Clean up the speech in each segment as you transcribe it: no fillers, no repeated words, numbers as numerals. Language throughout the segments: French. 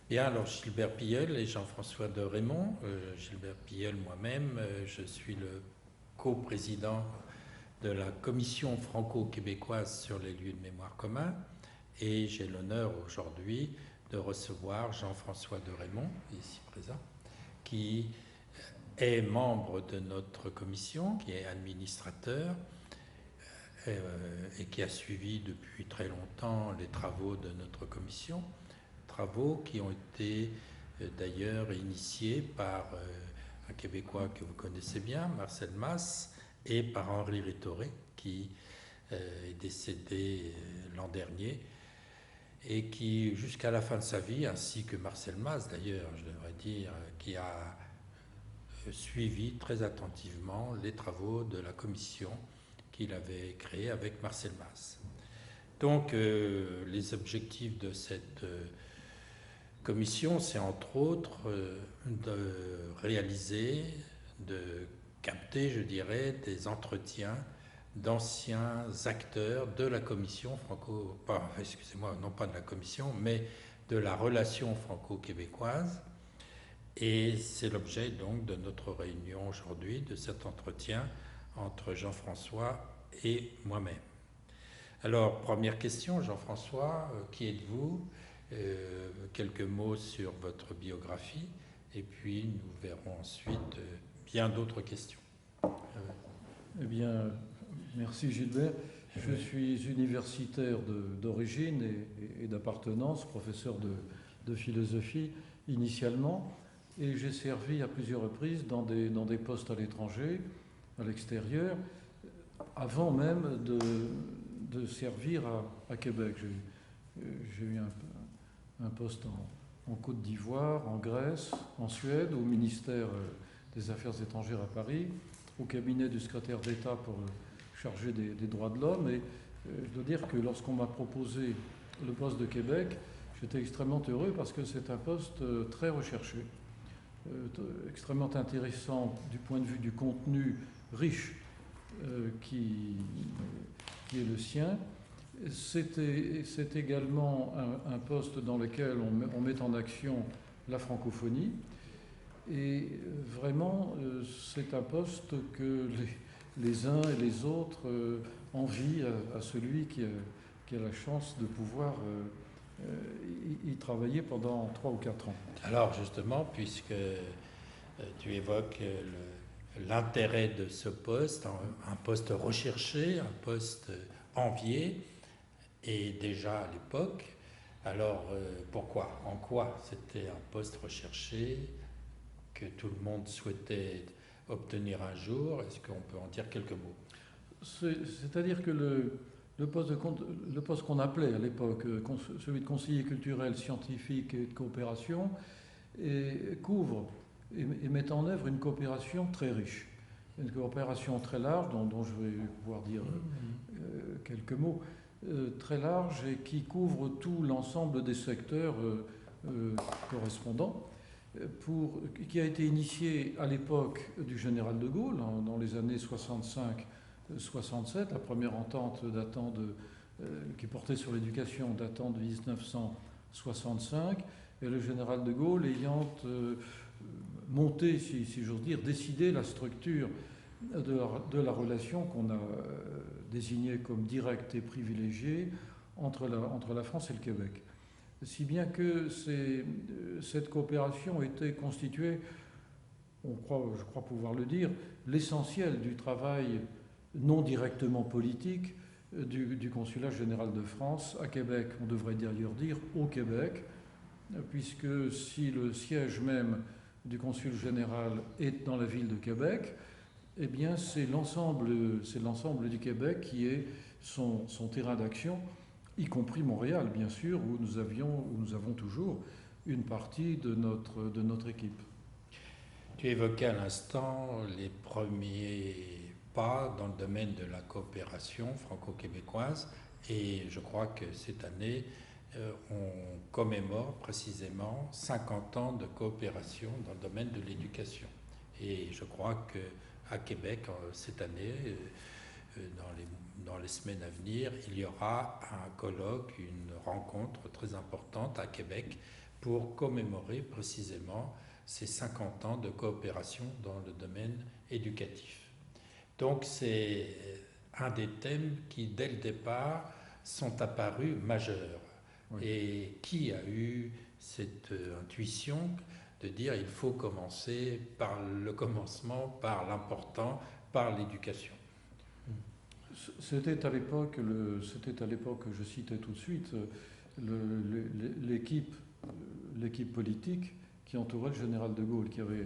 Bien, alors Gilbert Pilleul et Jean-François de Raymond. Gilbert Pilleul, moi-même, je suis le co-président de la commission franco-québécoise sur les lieux de mémoire communs et j'ai l'honneur aujourd'hui de recevoir Jean-François de Raymond, ici présent, qui est membre de notre commission, qui est administrateur et qui a suivi depuis très longtemps les travaux de notre commission. Travaux qui ont été d'ailleurs initiés par un Québécois que vous connaissez bien, Marcel Mast, et par Henri Rétoré, qui est décédé l'an dernier, et qui, jusqu'à la fin de sa vie, ainsi que Marcel Mast d'ailleurs, je devrais dire, qui a suivi très attentivement les travaux de la commission qu'il avait créée avec Marcel Mast. Donc, les objectifs de cette commission, c'est entre autres de réaliser, de capter, je dirais, des entretiens d'anciens acteurs de la commission excusez-moi, non pas de la commission, mais de la relation franco-québécoise. Et c'est l'objet donc de notre réunion aujourd'hui, de cet entretien entre Jean-François et moi-même. Alors, première question, Jean-François, qui êtes-vous? Quelques mots sur votre biographie, et puis nous verrons ensuite bien d'autres questions. Eh bien, merci Gilbert. Je suis universitaire d'origine et d'appartenance, professeur de philosophie initialement, et j'ai servi à plusieurs reprises dans des postes à l'étranger, à l'extérieur, avant même de servir à Québec. J'ai eu un poste en Côte d'Ivoire, en Grèce, en Suède, au ministère des Affaires étrangères à Paris, au cabinet du secrétaire d'État pour chargé des droits de l'homme. Et je dois dire que lorsqu'on m'a proposé le poste de Québec, j'étais extrêmement heureux parce que c'est un poste très recherché, extrêmement intéressant du point de vue du contenu riche qui est le sien. C'est également un poste dans lequel on met en action la francophonie. Et vraiment, c'est un poste que les uns et les autres envient à celui qui a la chance de pouvoir y travailler pendant 3 ou 4 ans. Alors justement, puisque tu évoques l'intérêt de ce poste, un poste recherché, un poste envié, et déjà à l'époque, alors pourquoi? En quoi c'était un poste recherché que tout le monde souhaitait obtenir un jour? Est-ce qu'on peut en dire quelques mots? C'est-à-dire que le poste qu'on appelait à l'époque celui de conseiller culturel, scientifique et de coopération couvre et met en œuvre une coopération très riche, une coopération très large dont je vais pouvoir dire quelques mots, très large et qui couvre tout l'ensemble des secteurs correspondants, qui a été initié à l'époque du général de Gaulle, dans les années 65-67, la première entente qui portait sur l'éducation datant de 1965, et le général de Gaulle ayant monté, si j'ose dire, décidé la structure de la relation qu'on a désignée comme directe et privilégiée entre la France et le Québec. Si bien que cette coopération était constituée, je crois pouvoir le dire, l'essentiel du travail non directement politique du consulat général de France à Québec. On devrait d'ailleurs dire au Québec, puisque si le siège même du consul général est dans la ville de Québec, eh bien c'est l'ensemble du Québec qui est son terrain d'action, y compris Montréal, bien sûr, où nous avons toujours une partie de notre équipe. Tu évoquais à l'instant les premiers pas dans le domaine de la coopération franco-québécoise, et je crois que cette année, on commémore précisément 50 ans de coopération dans le domaine de l'éducation. Et je crois qu'à Québec, cette année, dans les semaines à venir, il y aura un colloque, une rencontre très importante à Québec pour commémorer précisément ces 50 ans de coopération dans le domaine éducatif. Donc c'est un des thèmes qui, dès le départ, sont apparus majeurs. Oui. Et qui a eu cette intuition de dire il faut commencer par le commencement, par l'important, par l'éducation? C'était à l'époque que je citais tout de suite, l'équipe politique qui entourait le général de Gaulle, qui avait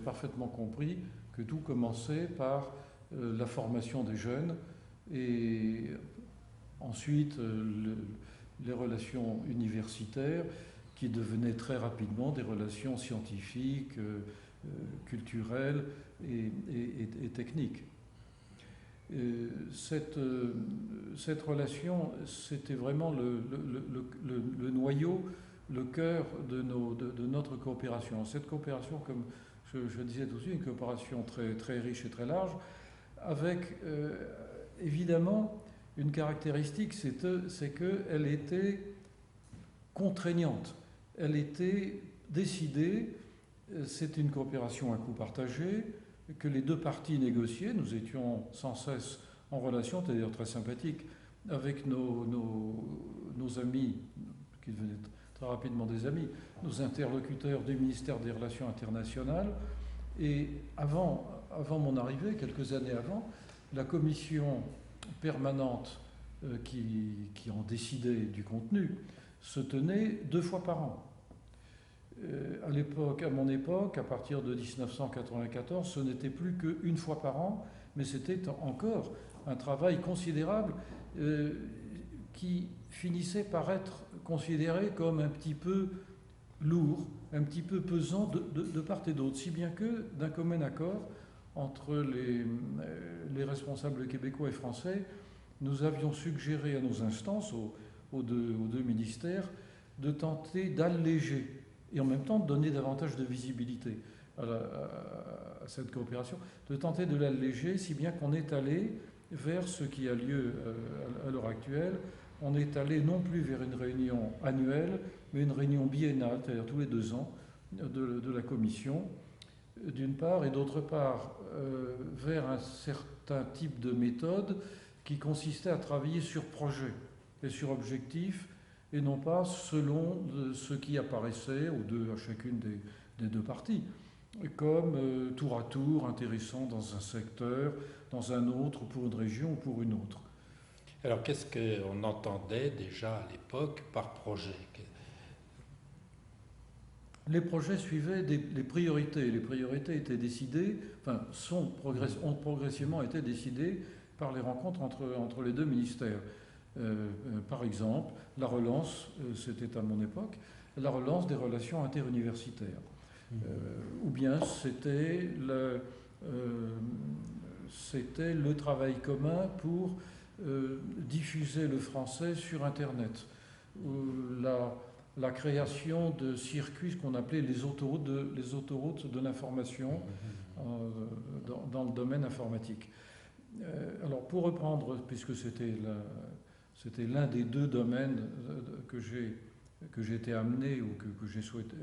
parfaitement compris que tout commençait par la formation des jeunes et ensuite les relations universitaires qui devenaient très rapidement des relations scientifiques, culturelles et techniques. Cette relation, c'était vraiment le noyau, le cœur de notre coopération. Cette coopération, comme je disais tout de suite, une coopération très, très riche et très large, avec évidemment une caractéristique, c'est qu'elle était contraignante. Elle était décidée, c'est une coopération à coût partagé, que les deux parties négociaient. Nous étions sans cesse en relation, c'est-à-dire très sympathique, avec nos amis, qui devenaient très rapidement des amis, nos interlocuteurs du ministère des Relations internationales. Et avant mon arrivée, quelques années avant, la commission permanente qui en décidait du contenu se tenait 2 fois par an. À mon époque, à partir de 1994, ce n'était plus qu'1 fois par an, mais c'était encore un travail considérable qui finissait par être considéré comme un petit peu lourd, un petit peu pesant de part et d'autre, si bien que, d'un commun accord entre les responsables québécois et français, nous avions suggéré à nos instances, aux deux ministères, de tenter d'alléger et en même temps de donner davantage de visibilité à cette coopération, de tenter de l'alléger, si bien qu'on est allé vers ce qui a lieu à l'heure actuelle. On est allé non plus vers une réunion annuelle, mais une réunion biennale, c'est-à-dire tous les 2 ans, de la commission, d'une part, et d'autre part, vers un certain type de méthode qui consistait à travailler sur projet et sur objectif, et non pas selon ce qui apparaissait à chacune des 2 parties, comme tour à tour intéressant dans un secteur, dans un autre, pour une région ou pour une autre. Alors qu'est-ce qu'on entendait déjà à l'époque par projet? Les projets suivaient les priorités. Les priorités étaient décidées, ont progressivement été décidées par les rencontres entre les 2 ministères. Par exemple, la relance, c'était à mon époque, la relance des relations interuniversitaires. Ou bien c'était le travail commun pour diffuser le français sur Internet. La création de circuits, ce qu'on appelait les autoroutes de l'information dans le domaine informatique. Alors pour reprendre, puisque c'était l'un des 2 domaines que j'ai été amené ou que j'ai souhaité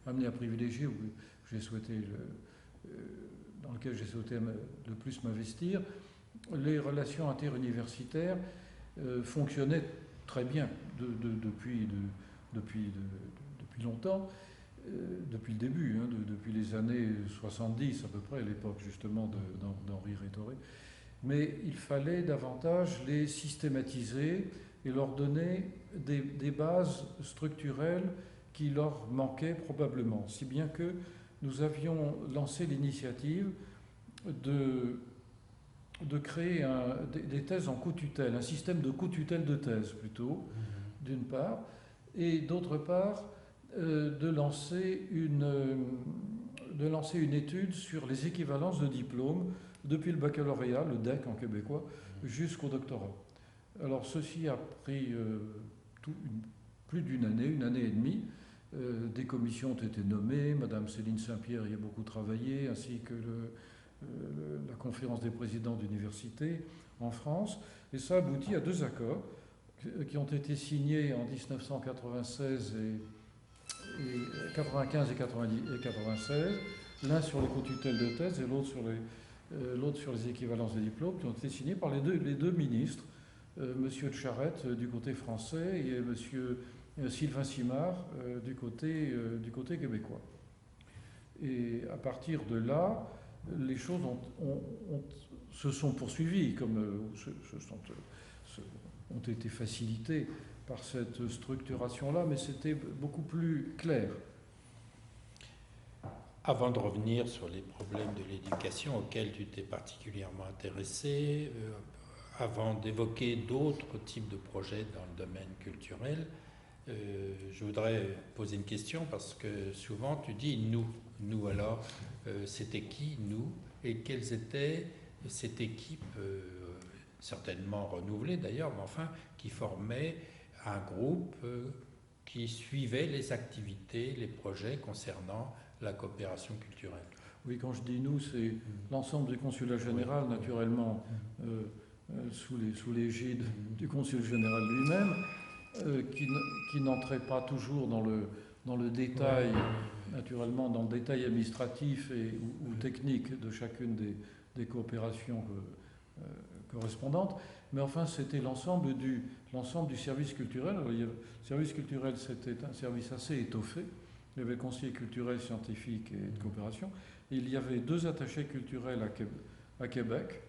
amené à privilégier ou dans lequel j'ai souhaité le plus m'investir, les relations interuniversitaires fonctionnaient très bien depuis longtemps, depuis le début, depuis les années 70 à peu près, à l'époque justement d'Henri Rétoré. Mais il fallait davantage les systématiser et leur donner des bases structurelles qui leur manquaient probablement. Si bien que nous avions lancé l'initiative de créer des thèses en co-tutelle, un système de co-tutelle de thèses plutôt, d'une part, et d'autre part, de lancer une étude sur les équivalences de diplômes depuis le baccalauréat, le DEC en québécois, jusqu'au doctorat. Alors ceci a pris plus d'une année, 1 année et demie. Des commissions ont été nommées, Madame Céline Saint-Pierre y a beaucoup travaillé, ainsi que la conférence des présidents d'université en France, et ça aboutit à 2 accords qui ont été signés en 1996 95 et 96, l'un sur les co-tutelles de thèse et l'autre sur les équivalences des diplômes, qui ont été signés par les deux ministres, M. de Charette du côté français et M. Sylvain Simard du côté québécois. Et à partir de là, les choses se sont poursuivies, ont été facilitées par cette structuration-là, mais c'était beaucoup plus clair. Avant de revenir sur les problèmes de l'éducation auxquels tu t'es particulièrement intéressé, avant d'évoquer d'autres types de projets dans le domaine culturel, je voudrais poser une question parce que souvent tu dis nous. Nous alors, c'était qui nous et quelles étaient cette équipe, certainement renouvelée d'ailleurs, mais enfin qui formait un groupe qui suivait les activités, les projets concernant la coopération culturelle. Oui, quand je dis nous, c'est l'ensemble du consulat général, naturellement, sous l'égide du consul général lui-même, qui n'entrait pas toujours dans le détail, naturellement, dans le détail administratif ou technique de chacune des coopérations correspondantes. Mais enfin, c'était l'ensemble du service culturel. Alors, le service culturel, c'était un service assez étoffé. Il y avait le conseiller culturel, scientifique et de coopération. Et il y avait 2 attachés culturels à Québec,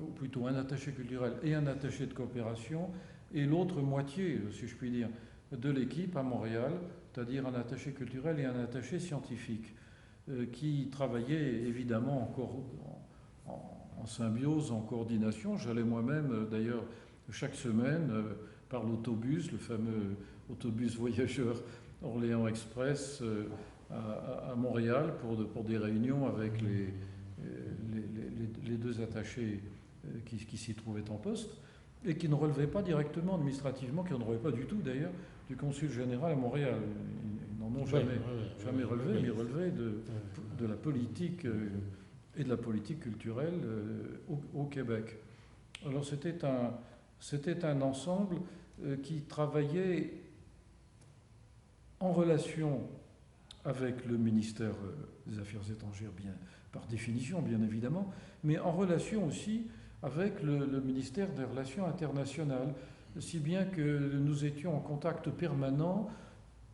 ou plutôt un attaché culturel et un attaché de coopération, et l'autre moitié, si je puis dire, de l'équipe à Montréal, c'est-à-dire un attaché culturel et un attaché scientifique, qui travaillaient évidemment encore en symbiose, en coordination. J'allais moi-même, d'ailleurs, chaque semaine, par l'autobus, le fameux autobus voyageur Orléans Express, à Montréal pour des réunions avec les 2 attachés qui s'y trouvaient en poste et qui ne relevaient pas directement administrativement, qui ne relevaient pas du tout d'ailleurs du consul général à Montréal. Ils n'en ont jamais relevé, mais ils relevaient de la politique et de la politique culturelle au Québec. Alors c'était un ensemble qui travaillait en relation avec le ministère des Affaires étrangères, bien, par définition, bien évidemment, mais en relation aussi avec le ministère des Relations internationales, si bien que nous étions en contact permanent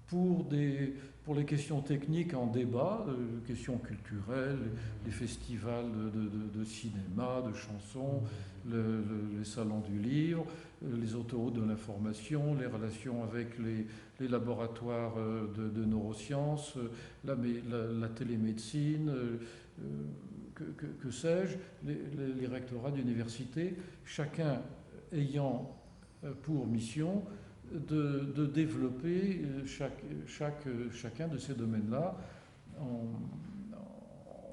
pour les questions techniques en débat, questions culturelles, les festivals de cinéma, de chansons, les salons du livre, les autoroutes de l'information, les relations avec les laboratoires de neurosciences, la télémédecine, que sais-je, les rectorats d'université, chacun ayant pour mission de développer chacun de ces domaines-là en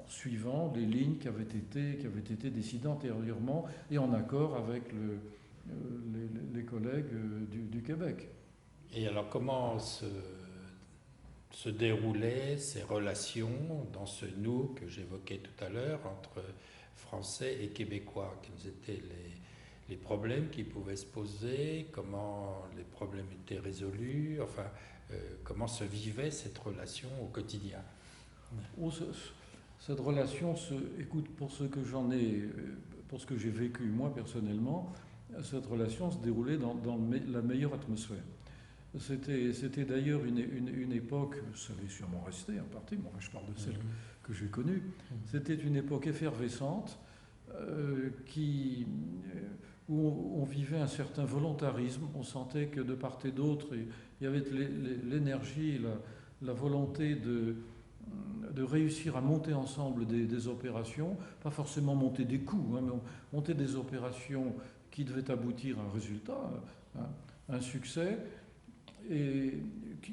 suivant les lignes qui avaient été décidées antérieurement et en accord avec les collègues du Québec. Et alors comment se déroulaient ces relations dans ce nous que j'évoquais tout à l'heure entre Français et Québécois? Quels étaient les problèmes qui pouvaient se poser, comment les problèmes étaient résolus, enfin, comment se vivait cette relation au quotidien? Cette relation, écoute, pour ce que j'ai vécu moi personnellement, cette relation se déroulait dans la meilleure atmosphère. C'était d'ailleurs une époque, ça allait sûrement rester en partie, bon, je parle de celle que j'ai connue, c'était une époque effervescente où on vivait un certain volontarisme. On sentait que de part et d'autre, il y avait l'énergie, la volonté de réussir à monter ensemble des opérations, pas forcément monter des coups, mais monter des opérations qui devaient aboutir à un résultat, un succès, et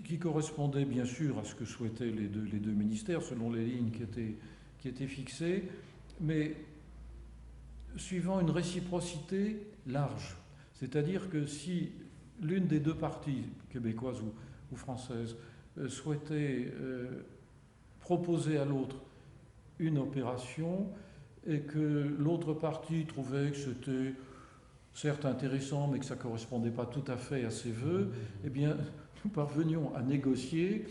qui correspondait bien sûr à ce que souhaitaient les deux ministères, selon les lignes qui étaient fixées, mais suivant une réciprocité large. C'est-à-dire que si l'une des 2 parties, québécoise ou française, souhaitait proposer à l'autre une opération et que l'autre partie trouvait que c'était certes intéressant, mais que ça ne correspondait pas tout à fait à ses vœux, eh bien, nous parvenions à négocier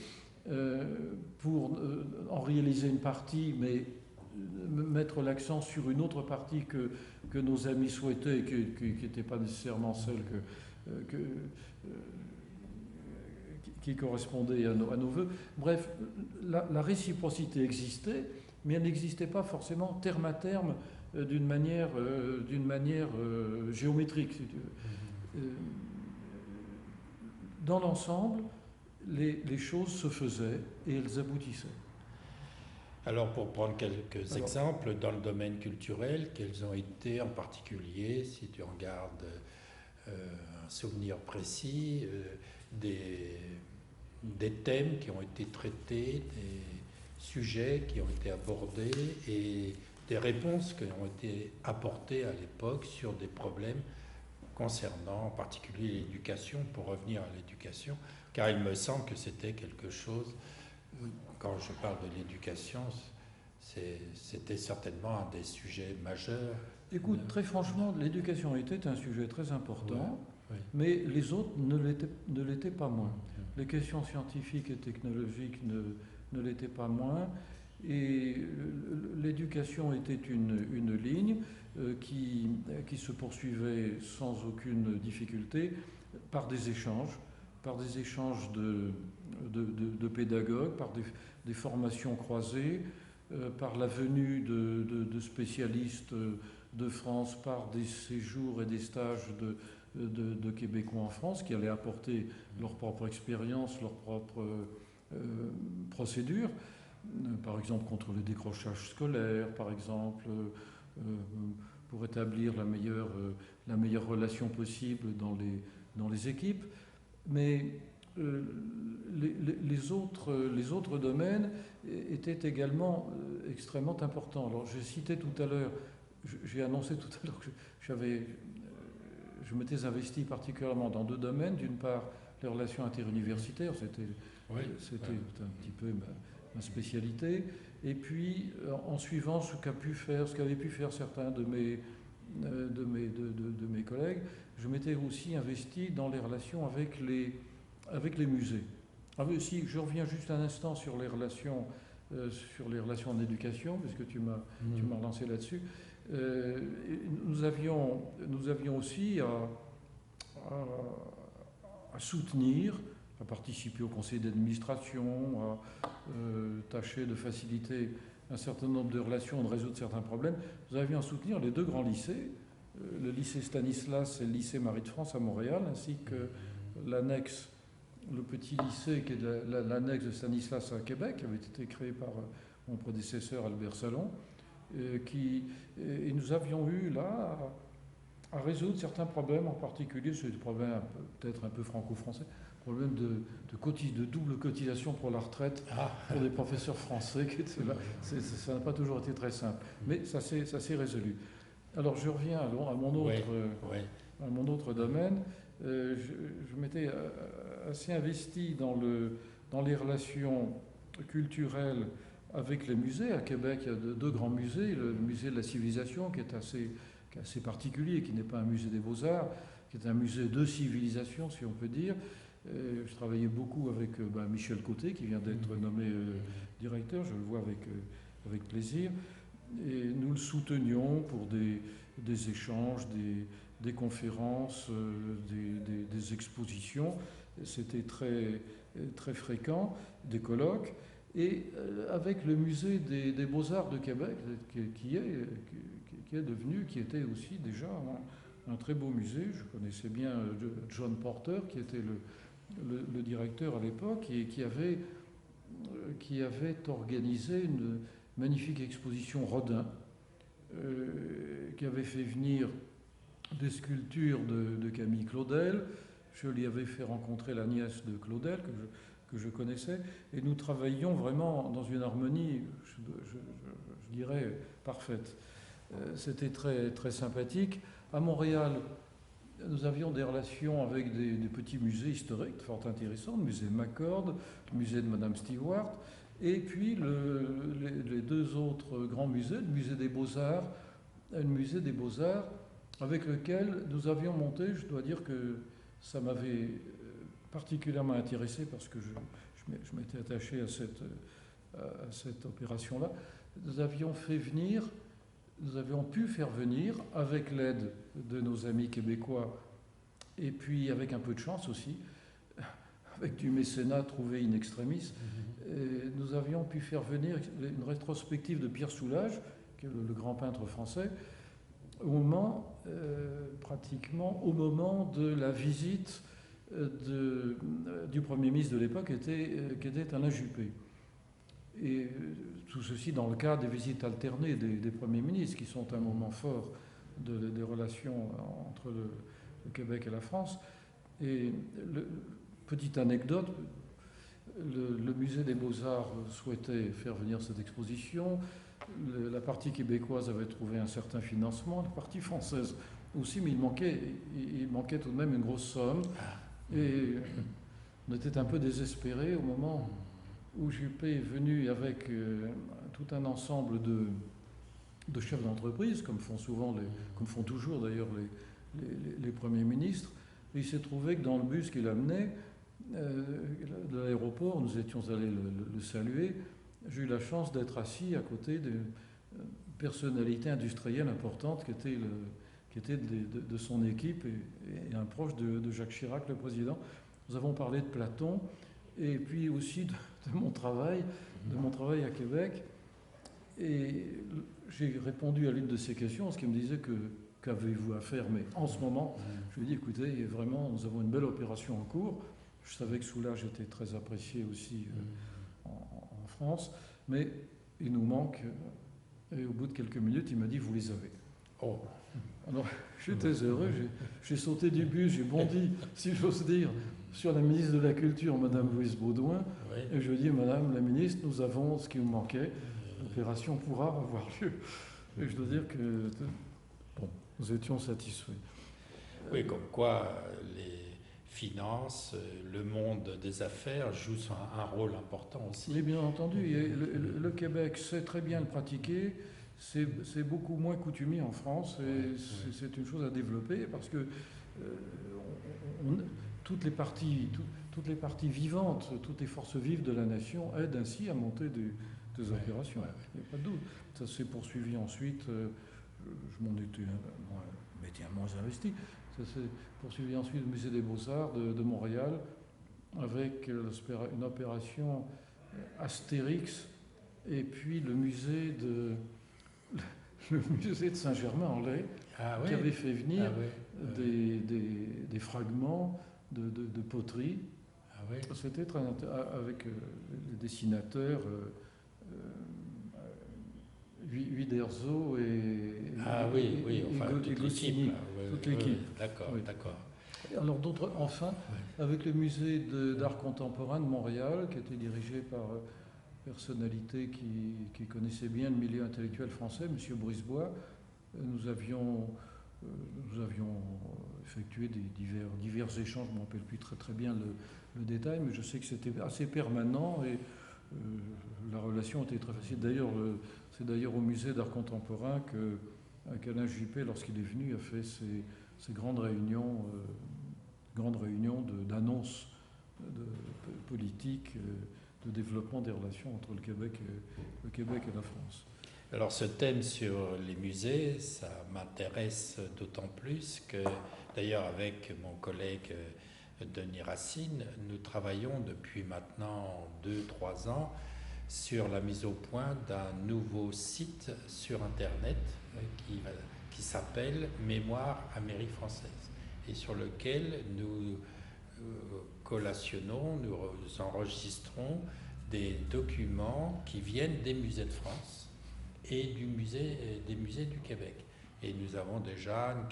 pour en réaliser une partie, mais mettre l'accent sur une autre partie que nos amis souhaitaient, et qui n'était pas nécessairement celle qui correspondait à nos voeux. Bref, la réciprocité existait, mais elle n'existait pas forcément terme à terme d'une manière géométrique, si tu veux. Dans l'ensemble, les choses se faisaient et elles aboutissaient. Alors, pour prendre quelques exemples, dans le domaine culturel, quels ont été en particulier, si tu en gardes un souvenir précis, des thèmes qui ont été traités, des sujets qui ont été abordés et des réponses qui ont été apportées à l'époque sur des problèmes concernant en particulier l'éducation, pour revenir à l'éducation, car il me semble que c'était quelque chose, quand je parle de l'éducation, c'était certainement un des sujets majeurs. Écoute, très franchement, l'éducation était un sujet très important, oui. mais les autres ne l'étaient pas moins. Les questions scientifiques et technologiques ne l'étaient pas moins, et l'éducation était une ligne qui se poursuivait sans aucune difficulté par des échanges de pédagogues, par des formations croisées, par la venue de spécialistes de France, par des séjours et des stages de Québécois en France qui allaient apporter leur propre expérience, leur propre procédure, par exemple contre le décrochage scolaire, par exemple pour établir la meilleure relation possible dans les équipes. Mais les autres domaines étaient également extrêmement importants. Alors j'ai cité tout à l'heure, j'ai annoncé tout à l'heure que je m'étais investi particulièrement dans deux domaines. D'une part, les relations interuniversitaires, c'était un petit peu ma spécialité. Et puis, en suivant ce qu'avaient pu faire certains de mes collègues, je m'étais aussi investi dans les relations avec les musées. Alors, si je reviens juste un instant sur les relations en éducation, puisque tu m'as relancé là-dessus. Nous avions aussi à soutenir, à participer au conseil d'administration, à tâcher de faciliter un certain nombre de relations, de résoudre certains problèmes. Nous avions à soutenir les deux grands lycées, le lycée Stanislas et le lycée Marie de France à Montréal, ainsi que l'annexe, le petit lycée qui est l'annexe de Stanislas à Québec, qui avait été créé par mon prédécesseur Albert Salon. Et nous avions eu là à résoudre certains problèmes, en particulier c'est des problèmes peut-être un peu franco-français, problème de double cotisation pour la retraite pour des professeurs français qui étaient là. Ça n'a pas toujours été très simple, mais ça s'est résolu. Alors je reviens à mon autre domaine. Je m'étais assez investi dans les relations culturelles avec les musées. À Québec, il y a deux grands musées. Le musée de la civilisation, qui est assez particulier, qui n'est pas un musée des beaux-arts, qui est un musée de civilisation, si on peut dire. Je travaillais beaucoup avec Michel Côté, qui vient d'être nommé directeur. Je le vois avec plaisir. Et nous le soutenions pour des échanges, des conférences, des expositions. C'était très, très fréquent, des colloques. Et avec le musée des Beaux-Arts de Québec, qui était aussi déjà un très beau musée. Je connaissais bien John Porter, qui était le directeur à l'époque, et qui avait organisé une magnifique exposition Rodin, qui avait fait venir des sculptures de Camille Claudel. Je lui avais fait rencontrer la nièce de Claudel, que je connaissais, et nous travaillions vraiment dans une harmonie, je dirais, parfaite. C'était très, très sympathique. À Montréal, nous avions des relations avec des petits musées historiques fort intéressants, le musée McCord, le musée de Madame Stewart, et puis les deux autres grands musées, le musée des Beaux-Arts, avec lequel nous avions monté. Je dois dire que ça m'avait particulièrement intéressé parce que je je m'étais attaché à cette opération-là. Nous avions pu faire venir, avec l'aide de nos amis québécois, et puis avec un peu de chance aussi, avec du mécénat trouvé in extremis, nous avions pu faire venir une rétrospective de Pierre Soulages, qui est le grand peintre français, pratiquement au moment de la visite du Premier ministre de l'époque, qui était Alain Juppé. Et tout ceci dans le cadre des visites alternées des premiers ministres, qui sont un moment fort des relations entre le Québec et la France. Et petite anecdote, le musée des Beaux-Arts souhaitait faire venir cette exposition. La partie québécoise avait trouvé un certain financement, la partie française aussi, mais il manquait tout de même une grosse somme. Et on était un peu désespérés au moment où Juppé est venu avec tout un ensemble de chefs d'entreprise, comme font toujours d'ailleurs les premiers ministres. Et il s'est trouvé que dans le bus qu'il amenait de l'aéroport, nous étions allés le saluer. J'ai eu la chance d'être assis à côté d'une personnalité industrielle importante qui était de son équipe et un proche de Jacques Chirac, le président. Nous avons parlé de Platon et puis aussi de mon travail à Québec. Et j'ai répondu à l'une de ces questions, ce qui me disait qu'avez-vous à faire, mais en ce moment, je lui ai dit, écoutez, vraiment, nous avons une belle opération en cours. Je savais que Soulages était très apprécié aussi en France, mais il nous manque, et au bout de quelques minutes, il m'a dit, vous les avez. Oh. Alors, j'étais heureux, j'ai sauté du bus, j'ai bondi, si j'ose dire, sur la ministre de la Culture, Madame Louise Baudouin, et je lui ai dit, Madame la ministre, nous avons ce qui nous manquait, l'opération pourra avoir lieu. Et je dois dire que, bon, nous étions satisfaits. Oui, comme quoi les finances, le monde des affaires jouent un rôle important aussi. Oui, bien entendu. Et le Québec sait très bien le pratiquer. C'est beaucoup moins coutumier en France. Et c'est une chose à développer parce que toutes les parties vivantes, toutes les forces vives de la nation aident ainsi à monter des opérations. Il n'y a pas de doute. Ça s'est poursuivi ensuite. Je m'en étais moins investi. Ça s'est poursuivi ensuite au Musée des Beaux-Arts de Montréal avec une opération Astérix et puis le musée de Saint-Germain-en-Laye qui avait fait venir des fragments de poterie. C'était très avec les dessinateurs Uderzo et Goscinny, toute l'équipe. D'accord. Alors avec le musée d'art contemporain de Montréal, qui était dirigé par une personnalité qui connaissait bien le milieu intellectuel français, M. Brisebois, nous avions effectué divers échanges. Je ne me rappelle plus très bien le détail, mais je sais que c'était assez permanent et la relation était très facile. C'est d'ailleurs au musée d'art contemporain qu'Alain Juppé, lorsqu'il est venu, a fait ces grandes réunions d'annonces politiques, de développement des relations entre le Québec et la France. Alors ce thème sur les musées, ça m'intéresse d'autant plus que, d'ailleurs avec mon collègue Denis Racine, nous travaillons depuis maintenant 2-3 ans sur la mise au point d'un nouveau site sur Internet qui s'appelle Mémoire Amérique française et sur lequel nous collationnons, nous enregistrons des documents qui viennent des musées de France et des musées du Québec. Et nous avons déjà une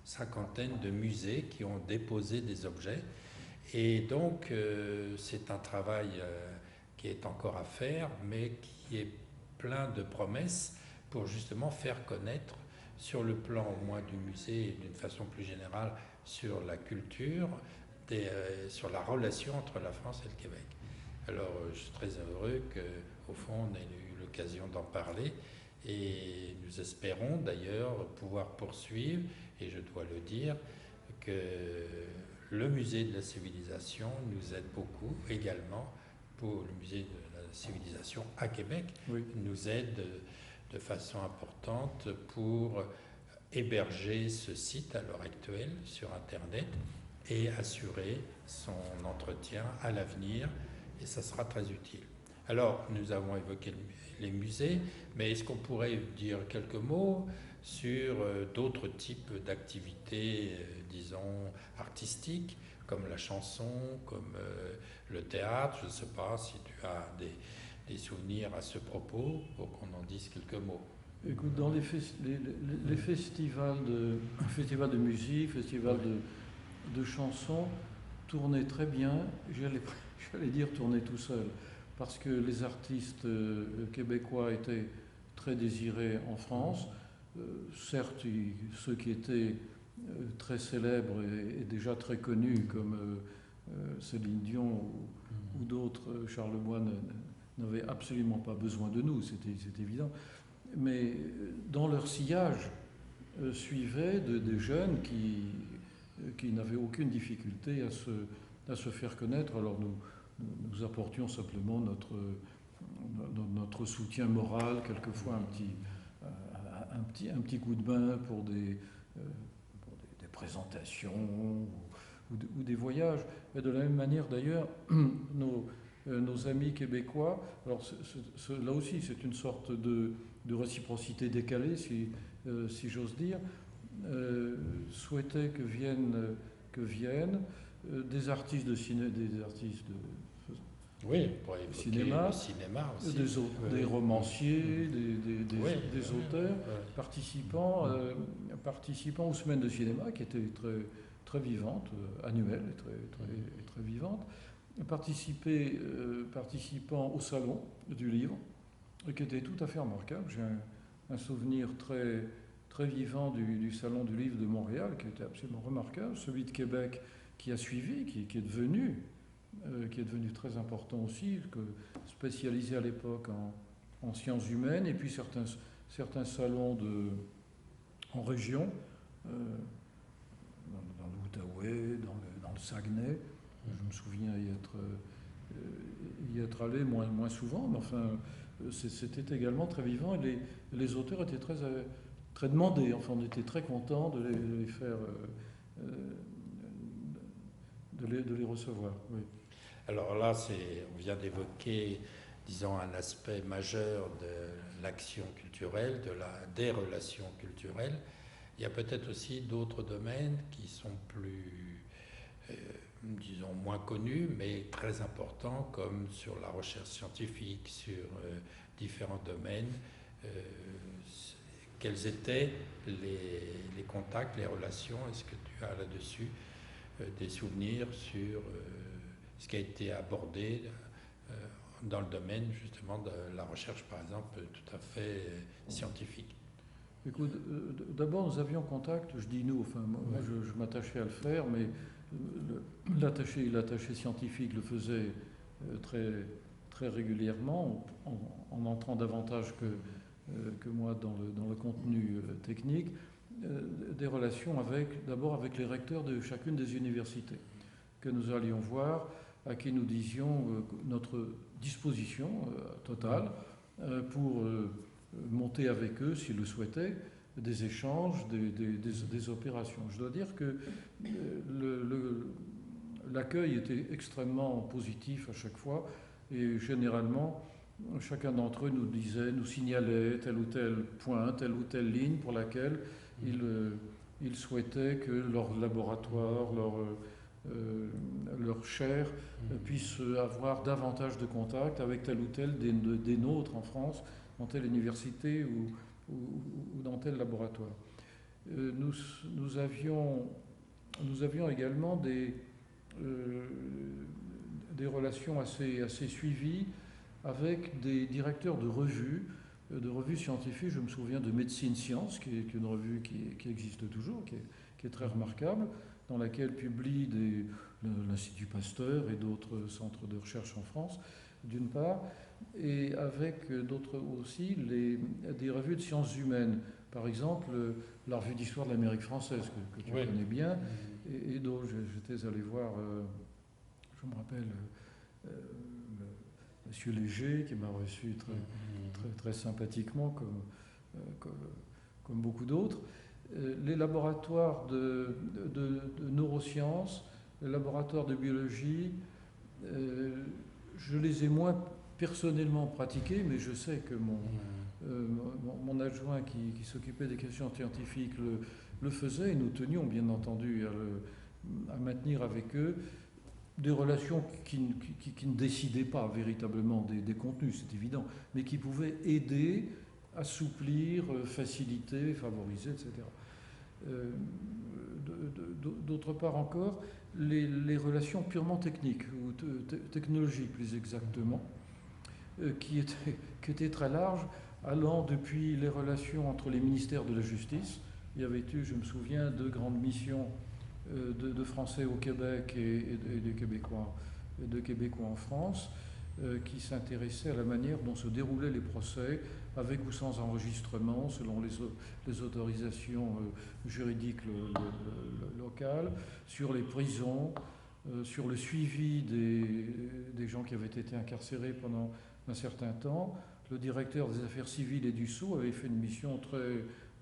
cinquantaine de musées qui ont déposé des objets. Et donc, c'est un travail qui est encore à faire, mais qui est plein de promesses pour justement faire connaître, sur le plan au moins du musée et d'une façon plus générale sur la culture, sur la relation entre la France et le Québec. Alors, je suis très heureux qu'au fond, on ait eu l'occasion d'en parler et nous espérons d'ailleurs pouvoir poursuivre, et je dois le dire, que le musée de la civilisation nous aide beaucoup également. Pour le musée de la civilisation à Québec, Oui. nous aide de façon importante pour héberger ce site à l'heure actuelle sur Internet et assurer son entretien à l'avenir, et ça sera très utile. Alors, nous avons évoqué les musées, mais est-ce qu'on pourrait dire quelques mots sur d'autres types d'activités, disons, artistiques, comme la chanson, comme le théâtre? Je ne sais pas si tu as des souvenirs à ce propos pour qu'on en dise quelques mots. Écoute, dans les festivals de musique, festivals de chansons, tournaient très bien, j'allais dire tourner tout seul, parce que les artistes québécois étaient très désirés en France. Certes, ceux qui étaient très célèbres et déjà très connus, comme Céline Dion ou d'autres, Charles Moine, n'avaient absolument pas besoin de nous, c'est évident. Mais dans leur sillage suivaient des jeunes qui n'avaient aucune difficulté à se faire connaître. Alors nous apportions simplement notre soutien moral, quelquefois un petit coup de main pour des présentations ou des voyages. Et de la même manière d'ailleurs, nos amis québécois, alors là aussi c'est une sorte de réciprocité décalée, si j'ose dire, souhaitaient que viennent des artistes de cinéma, oui, pour cinéma, le cinéma aussi. Des romanciers, des auteurs participant aux semaines de cinéma qui étaient très, très vivantes, annuelles et très vivantes, participant au salon du livre, qui était tout à fait remarquable. J'ai un souvenir très, très vivant du salon du livre de Montréal qui était absolument remarquable, celui de Québec qui a suivi, qui est devenu très important aussi, spécialisé à l'époque en sciences humaines, et puis certains salons en région, dans l'Outaouais, dans le Saguenay. Je me souviens y être allé moins souvent, mais enfin, c'était également très vivant, et les auteurs étaient très, très demandés. Enfin, on était très contents de les faire, de les recevoir. Oui. Alors là, on vient d'évoquer, disons, un aspect majeur de l'action culturelle, des relations culturelles. Il y a peut-être aussi d'autres domaines qui sont plus, disons, moins connus, mais très importants, comme sur la recherche scientifique, sur différents domaines. Quels étaient les contacts, les relations? Est-ce que tu as là-dessus des souvenirs sur ce qui a été abordé dans le domaine justement de la recherche, par exemple, tout à fait scientifique? Écoute, d'abord nous avions contact, je dis nous, enfin moi je m'attachais à le faire, mais l'attaché scientifique le faisait très, très régulièrement, en entrant davantage que moi dans le contenu technique, des relations d'abord avec les recteurs de chacune des universités que nous allions voir, à qui nous disions notre disposition totale pour monter avec eux, s'ils le souhaitaient, des échanges, des opérations. Je dois dire que l'accueil était extrêmement positif à chaque fois, et généralement, chacun d'entre eux nous signalait tel ou tel point, telle ou telle ligne pour laquelle ils souhaitaient que leur laboratoire, leur chaire puisse avoir davantage de contact avec tel ou tel des nôtres en France, dans telle université ou dans tel laboratoire. Nous avions également des relations assez suivies avec des directeurs de revues scientifiques. Je me souviens de Médecine Science, qui est une revue qui existe toujours, qui est très remarquable, dans laquelle publient l'Institut Pasteur et d'autres centres de recherche en France, d'une part, et avec d'autres aussi, des revues de sciences humaines, par exemple, la revue d'histoire de l'Amérique française, que tu connais bien, et dont j'étais allé voir, je me rappelle, Monsieur Léger, qui m'a reçu très sympathiquement, comme beaucoup d'autres. Les laboratoires de neurosciences, les laboratoires de biologie, je les ai moins personnellement pratiqués, mais je sais que mon adjoint qui s'occupait des questions scientifiques le faisait, et nous tenions bien entendu à maintenir avec eux des relations qui ne décidaient pas véritablement des contenus, c'est évident, mais qui pouvaient aider, assouplir, faciliter, favoriser, etc. D'autre part encore, les relations purement techniques, ou technologiques plus exactement, qui étaient très larges, allant depuis les relations entre les ministères de la Justice. Il y avait eu, je me souviens, 2 grandes missions de Français au Québec et de Québécois en France, qui s'intéressaient à la manière dont se déroulaient les procès, avec ou sans enregistrement, selon les autorisations juridiques locales, sur les prisons, sur le suivi des gens qui avaient été incarcérés pendant un certain temps. Le directeur des affaires civiles et du Sceau avait fait une mission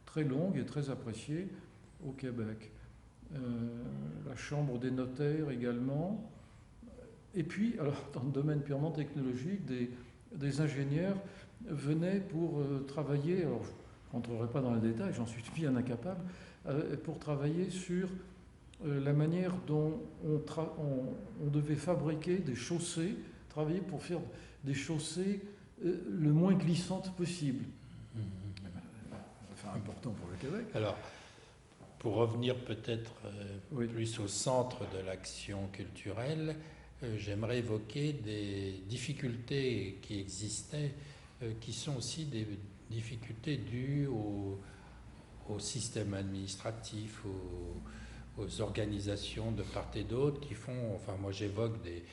très longue et très appréciée au Québec. La Chambre des notaires également. Et puis, alors, dans le domaine purement technologique, des ingénieurs venaient pour travailler, alors je ne rentrerai pas dans les détails, j'en suis bien incapable, pour travailler sur la manière dont on devait fabriquer des chaussées, travailler pour faire des chaussées le moins glissantes possible. Enfin, important pour le Québec. Alors, pour revenir peut-être plus au centre de l'action culturelle, j'aimerais évoquer des difficultés qui existaient, qui sont aussi des difficultés dues au système administratif, aux organisations de part et d'autre qui font, enfin moi j'évoque des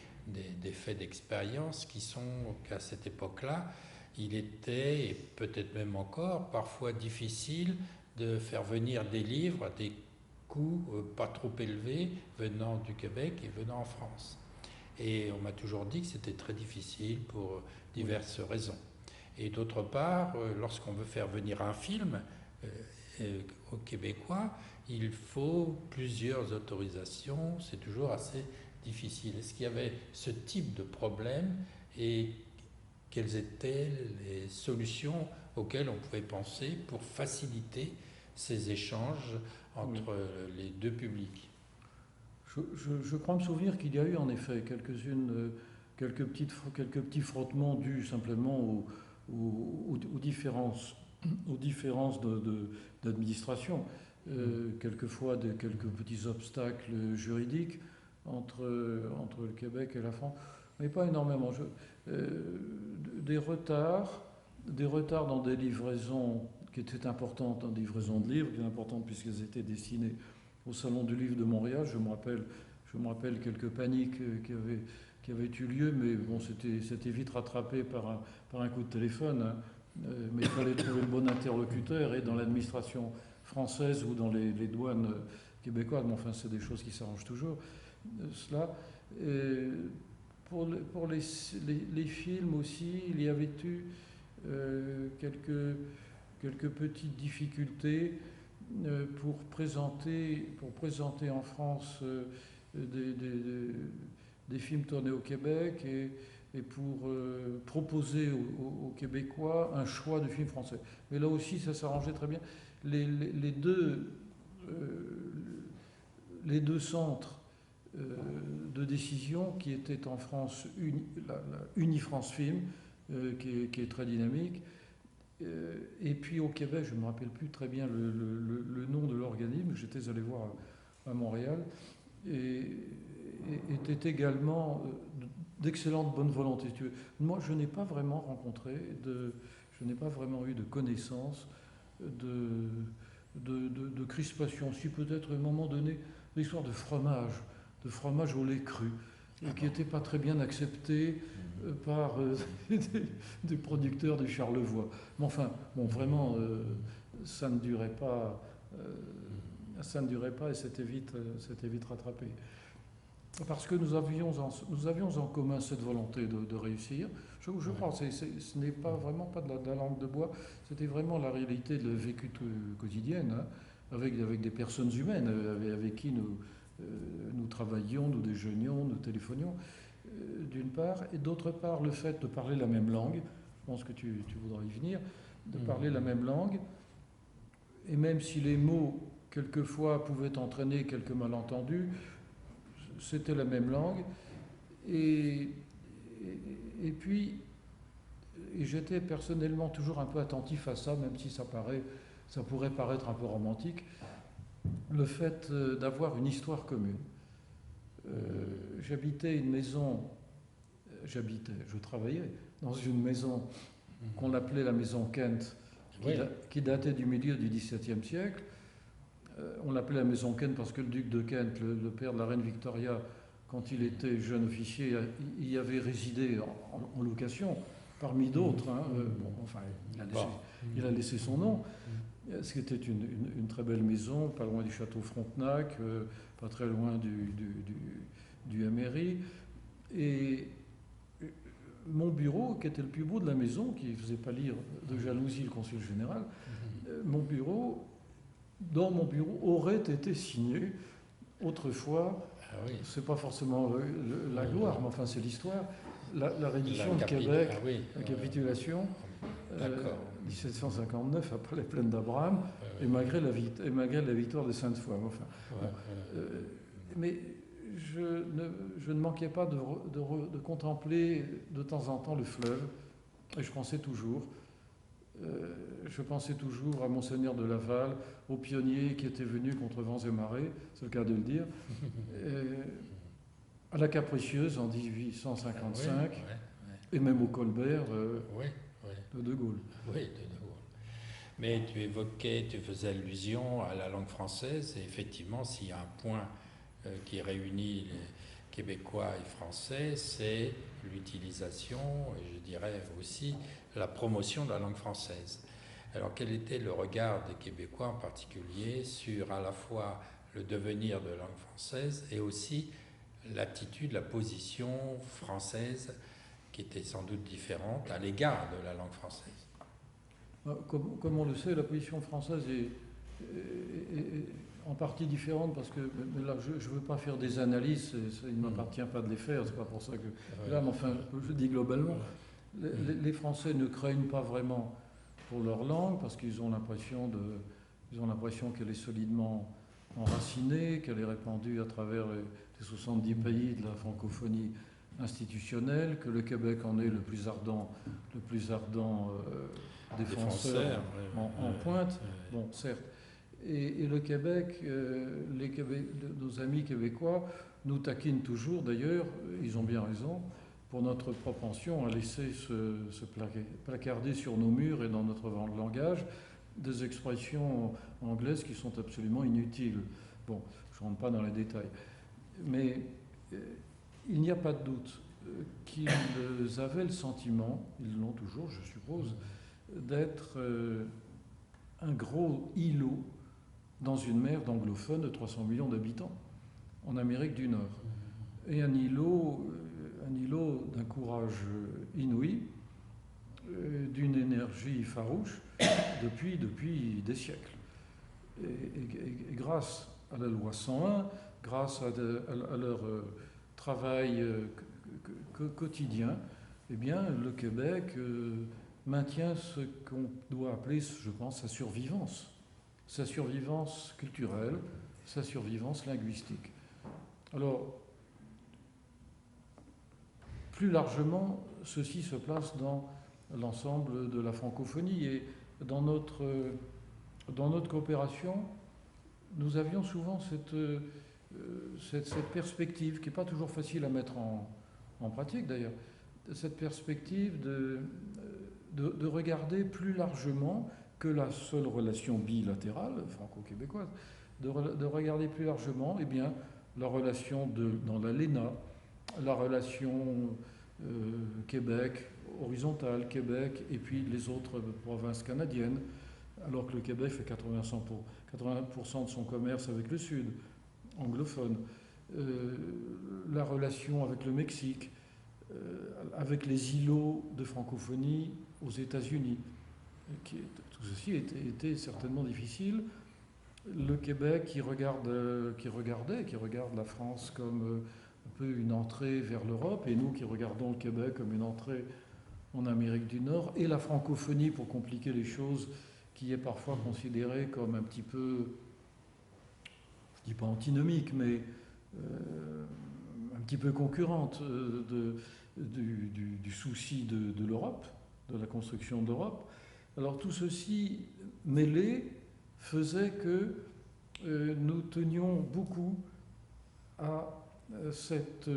faits d'expérience qui sont qu'à cette époque-là, il était, et peut-être même encore, parfois difficile de faire venir des livres à des coûts pas trop élevés venant du Québec et venant en France. Et on m'a toujours dit que c'était très difficile pour diverses raisons. Et d'autre part, lorsqu'on veut faire venir un film au Québécois, il faut plusieurs autorisations, c'est toujours assez difficile. Est-ce qu'il y avait ce type de problème et quelles étaient les solutions auxquelles on pouvait penser pour faciliter ces échanges entre les deux publics? Je crois me souvenir qu'il y a eu en effet quelques petits frottements dus simplement aux différences d'administration, quelquefois quelques petits obstacles juridiques entre le Québec et la France, mais pas énormément. Des retards dans des livraisons qui étaient importantes, dans des livraisons de livres qui étaient importantes puisqu'elles étaient destinées au Salon du Livre de Montréal. Je me rappelle quelques paniques qui avaient eu lieu, mais bon, c'était vite rattrapé par un coup de téléphone. Hein. Mais il fallait trouver le bon interlocuteur, et dans l'administration française ou dans les douanes québécoises, mais enfin, c'est des choses qui s'arrangent toujours. Cela. Pour les films aussi, il y avait eu quelques petites difficultés pour présenter en France des films tournés au Québec et pour proposer aux Québécois un choix de films français. Mais là aussi, ça s'arrangeait très bien. Les deux centres de décision qui étaient en France, Unifrance Film, qui est très dynamique, et puis au Québec, je ne me rappelle plus très bien le nom de l'organisme, j'étais allé voir à Montréal, et était également d'excellente bonne volonté. Moi, je n'ai pas vraiment eu de connaissance de crispation. Si peut-être à un moment donné, l'histoire de fromage au lait cru, qui n'était pas très bien accepté par des producteurs de Charlevoix. Mais enfin, bon, vraiment, ça ne durait pas, et c'était vite rattrapé. Parce que nous avions en commun cette volonté de réussir. Je crois que ce n'est pas vraiment pas de la langue de bois, c'était vraiment la réalité de vécu quotidienne, hein, avec des personnes humaines avec qui nous travaillions, nous déjeunions, nous téléphonions, d'une part, et d'autre part le fait de parler la même langue, je pense que tu voudras y venir, de parler la même langue, et même si les mots quelquefois pouvaient entraîner quelques malentendus, c'était la même langue, et puis j'étais personnellement toujours un peu attentif à ça, même si ça pourrait paraître un peu romantique, le fait d'avoir une histoire commune. Je travaillais dans une maison qu'on appelait la maison Kent, qui datait du milieu du XVIIe siècle. On l'appelait la maison Kent parce que le duc de Kent, le père de la reine Victoria, quand il était jeune officier, il y avait résidé en location, parmi d'autres. Hein. Il a laissé son nom, ce qui était une très belle maison, pas loin du château Frontenac, pas très loin du MRI. Et mon bureau, qui était le plus beau de la maison, qui ne faisait pas lire de jalousie le consul général, dans mon bureau aurait été signé autrefois, c'est pas forcément la gloire, mais enfin c'est l'histoire, la reddition de Québec, la capitulation, 1759 après les plaines d'Abraham, et malgré la victoire de Sainte-Foy. Enfin, mais je ne manquais pas de contempler de temps en temps le fleuve, et je pensais toujours à Monseigneur de Laval, aux pionniers qui étaient venus contre vents et marées, c'est le cas de le dire, à la Capricieuse en 1855, et même au Colbert de De Gaulle. Oui, de Gaulle. Mais tu faisais allusion à la langue française, et effectivement, s'il y a un point qui réunit les Québécois et Français, c'est l'utilisation, et je dirais aussi la promotion de la langue française. Alors quel était le regard des Québécois en particulier sur à la fois le devenir de la langue française et aussi l'attitude, la position française qui était sans doute différente à l'égard de la langue française? Comme on le sait, la position française est en partie différente parce que là, je ne veux pas faire des analyses, il ne m'appartient pas de les faire, c'est pas pour ça que là, mais enfin, je dis globalement, les Français ne craignent pas vraiment pour leur langue parce qu'ils ont l'impression qu'elle est solidement enracinée, qu'elle est répandue à travers les 70 pays de la francophonie institutionnelle, que le Québec en est le plus ardent défenseur en pointe. Bon, certes. Et le Québec, nos amis québécois nous taquinent toujours, d'ailleurs, ils ont bien raison, pour notre propension à laisser se placarder sur nos murs et dans notre langage des expressions anglaises qui sont absolument inutiles. Bon, je ne rentre pas dans les détails. Mais il n'y a pas de doute qu'ils avaient le sentiment, ils l'ont toujours, je suppose, d'être un gros îlot dans une mer d'anglophones de 300 millions d'habitants en Amérique du Nord. Et un îlot d'un courage inouï, d'une énergie farouche depuis des siècles. Et grâce à la loi 101, grâce à leur travail quotidien, eh bien, le Québec maintient ce qu'on doit appeler, je pense, sa survivance culturelle, sa survivance linguistique. Alors, plus largement, ceci se place dans l'ensemble de la francophonie et dans notre coopération, nous avions souvent cette perspective qui n'est pas toujours facile à mettre en pratique d'ailleurs, cette perspective de regarder plus largement que la seule relation bilatérale franco-québécoise, de regarder plus largement eh bien, la relation dans l'ALENA, la relation Québec, horizontale, Québec, et puis les autres provinces canadiennes, alors que le Québec fait 80% de son commerce avec le Sud, anglophone. La relation avec le Mexique, avec les îlots de francophonie aux États-Unis. Tout ceci était certainement difficile. Le Québec qui regarde la France comme un peu une entrée vers l'Europe, et nous qui regardons le Québec comme une entrée en Amérique du Nord, et la francophonie, pour compliquer les choses, qui est parfois considérée comme un petit peu, je ne dis pas antinomique, mais un petit peu concurrente du souci de l'Europe, de la construction de l'Europe. Alors tout ceci mêlé faisait que nous tenions beaucoup à cette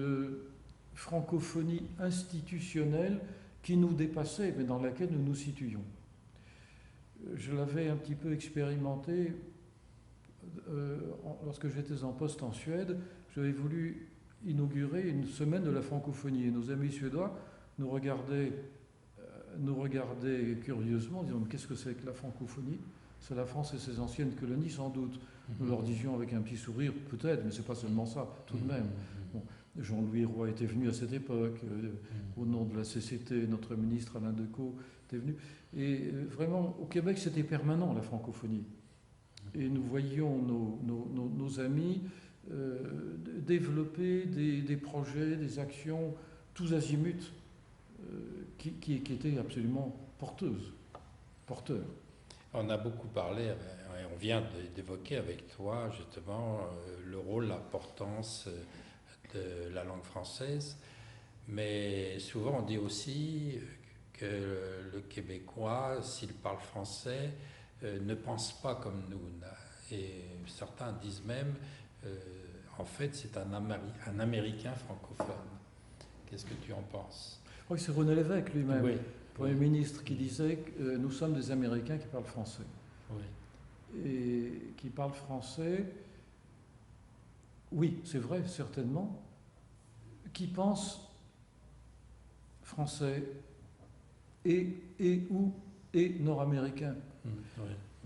francophonie institutionnelle qui nous dépassait, mais dans laquelle nous nous situions. Je l'avais un petit peu expérimenté lorsque j'étais en poste en Suède. J'avais voulu inaugurer une semaine de la francophonie. Et nos amis suédois nous regardaient curieusement, en disant « Qu'est-ce que c'est que la francophonie ? C'est la France et ses anciennes colonies, sans doute. » Nous leur disions avec un petit sourire, peut-être, mais c'est pas seulement ça, tout de même. Bon, Jean-Louis Roy était venu à cette époque, au nom de la CCT, notre ministre Alain Decaux était venu. Et vraiment, au Québec, c'était permanent, la francophonie. Et nous voyions nos amis développer des projets, des actions, tous azimuts, qui étaient absolument porteurs. On a beaucoup parlé, et on vient d'évoquer avec toi justement le rôle, l'importance de la langue française, mais souvent on dit aussi que le Québécois, s'il parle français, ne pense pas comme nous. Et certains disent même, en fait, c'est un Américain francophone. Qu'est-ce que tu en penses ? Je crois que c'est René Lévesque lui-même, oui. Premier ministre, qui disait que nous sommes des Américains qui parlent français. Oui. Et qui parlent français, oui, c'est vrai, certainement, qui pensent français et nord-américain. Oui.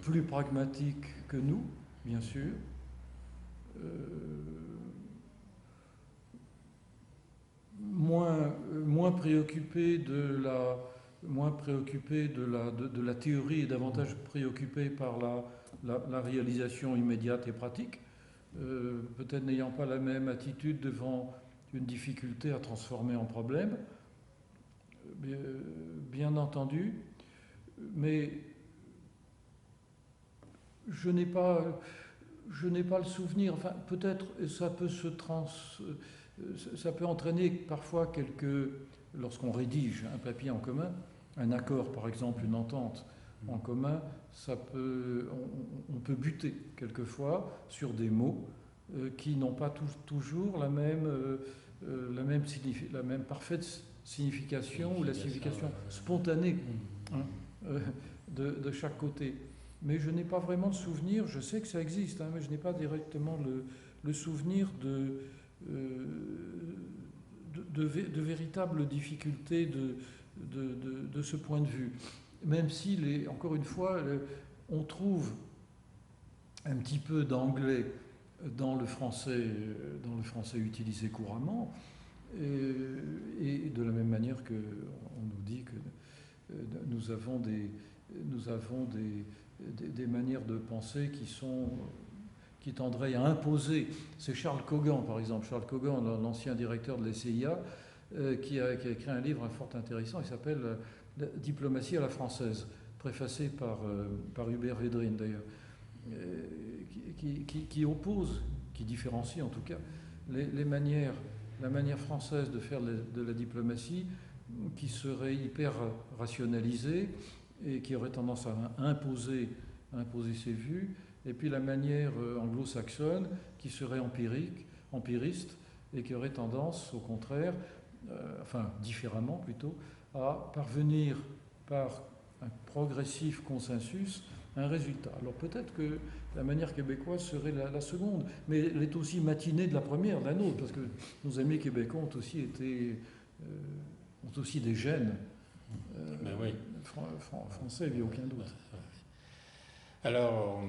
Plus pragmatique que nous, bien sûr. Moins préoccupé de la théorie et davantage préoccupé par la réalisation immédiate et pratique, peut-être n'ayant pas la même attitude devant une difficulté à transformer en problème, bien entendu, mais je n'ai pas le souvenir, enfin peut-être ça peut entraîner parfois lorsqu'on rédige un papier en commun, un accord par exemple, une entente en commun, on peut buter quelquefois sur des mots qui n'ont pas toujours la même parfaite signification ou la signification spontanée de chaque côté. Mais je n'ai pas vraiment le souvenir, je sais que ça existe, mais je n'ai pas directement le souvenir de véritables difficultés de ce point de vue. Même si, encore une fois, on trouve un petit peu d'anglais dans le français utilisé couramment, et de la même manière qu'on nous dit que nous avons des manières de penser qui tendraient à imposer. C'est Charles Cogan, par exemple. Charles Cogan, l'ancien directeur de l'SCIA, qui a écrit un livre fort intéressant, il s'appelle « Diplomatie à la française », préfacé par Hubert Védrine d'ailleurs, qui oppose, qui différencie en tout cas, la manière française de faire de la diplomatie, qui serait hyper rationalisée et qui aurait tendance à imposer ses vues, et puis la manière anglo-saxonne qui serait empiriste, et qui aurait tendance, au contraire, différemment plutôt, à parvenir par un progressif consensus à un résultat. Alors peut-être que la manière québécoise serait la seconde, mais elle est aussi matinée de la première, de la nôtre, parce que nos amis québécois ont aussi des gènes français, il n'y a aucun doute. Alors,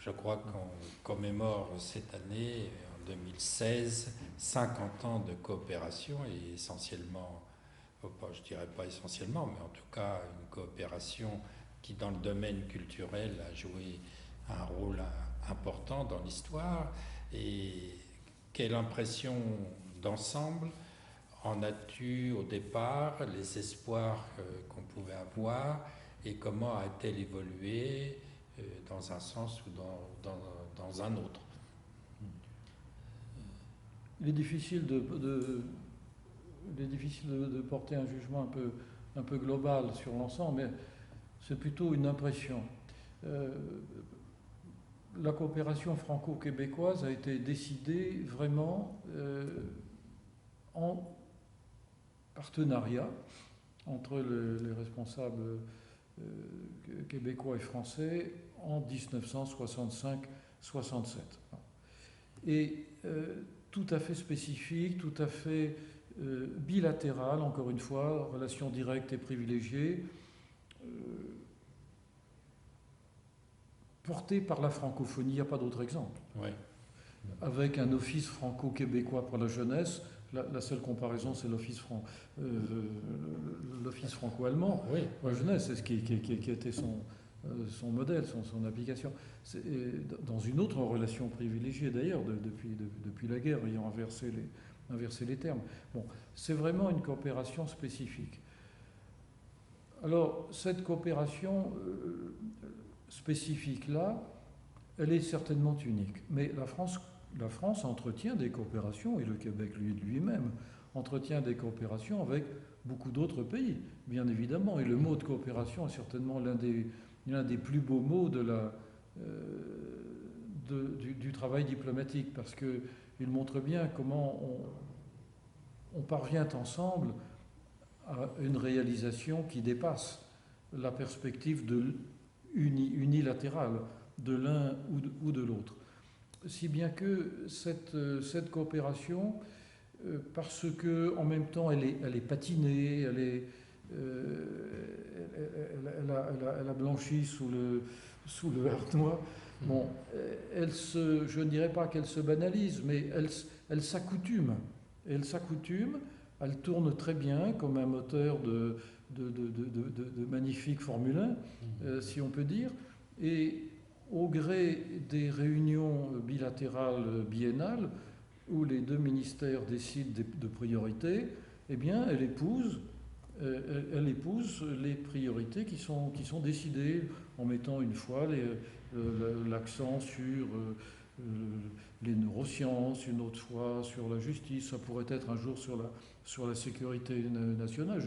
je crois qu'on commémore cette année, en 2016, 50 ans de coopération et essentiellement, je dirais pas essentiellement, mais en tout cas une coopération qui, dans le domaine culturel, a joué un rôle important dans l'histoire. Et quelle impression d'ensemble en as-tu au départ, les espoirs qu'on pouvait avoir et comment a-t-elle évolué dans un sens ou dans un autre? Il est difficile de porter un jugement un peu global sur l'ensemble, mais c'est plutôt une impression. Euh, la coopération franco-québécoise a été décidée vraiment en partenariat entre les responsables québécois et français en 1965-67. Et tout à fait spécifique, tout à fait bilatéral, encore une fois, relation directe et privilégiée, portée par la francophonie, il n'y a pas d'autre exemple. Ouais. Avec un office franco-québécois pour la jeunesse, la seule comparaison, c'est l'office franco-allemand pour la jeunesse, c'est ce qui était son modèle, son application. Dans une autre relation privilégiée d'ailleurs, depuis la guerre, ayant inversé les termes. Bon, c'est vraiment une coopération spécifique. Alors, cette coopération spécifique-là, elle est certainement unique. Mais la France entretient des coopérations, et le Québec lui-même entretient des coopérations avec beaucoup d'autres pays, bien évidemment. Et le mot de coopération est certainement l'un des plus beaux mots du travail diplomatique, parce qu'il montre bien comment on parvient ensemble à une réalisation qui dépasse la perspective unilatérale de l'un ou de l'autre. Si bien que cette coopération, parce qu'en même temps elle est patinée, elle a blanchi sous le harnois, bon, je ne dirais pas qu'elle se banalise, mais elle s'accoutume. Elle tourne très bien comme un moteur de magnifique Formule 1, si on peut dire. Et au gré des réunions bilatérales biennales, où les deux ministères décident de priorités, eh bien, elle épouse les priorités qui sont décidées, en mettant une fois l'accent sur les neurosciences, une autre fois sur la justice, ça pourrait être un jour sur la sécurité nationale,